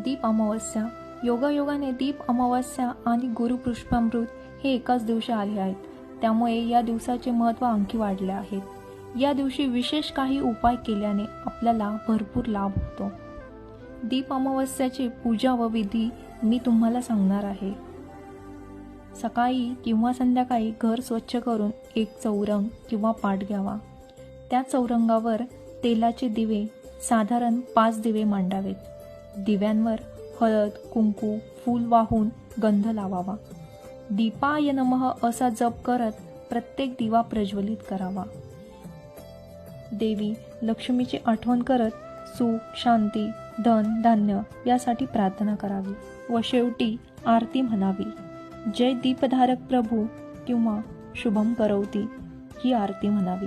दीप अमावस्या. योगायोगाने दीप अमावस्या आणि गुरुपुष्पामृत हे एकाच दिवशी आले आहेत. त्यामुळे या दिवसाचे महत्त्व आणखी वाढले आहे. या दिवशी विशेष काही उपाय केल्याने आपल्याला भरपूर लाभ होतो. दीप अमावस्याची पूजा व विधी मी तुम्हाला सांगणार आहे. सकाळी किंवा संध्याकाळी घर स्वच्छ करून एक चौरंग किंवा पाट घ्यावा. त्या चौरंगावर तेलाचे दिवे, साधारण 5 दिवे मांडावेत. दिव्यांवर हळद, कुंकू, फूल वाहून गंध लावावा. दीपाय नमः असा जप करत प्रत्येक दिवा प्रज्वलित करावा. देवी लक्ष्मीची आठवण करत सुख, शांती, धन, धान्य यासाठी प्रार्थना करावी व शेवटी आरती म्हणावी. जय दीपधारक प्रभू किंवा शुभम करवती ही आरती म्हणावी.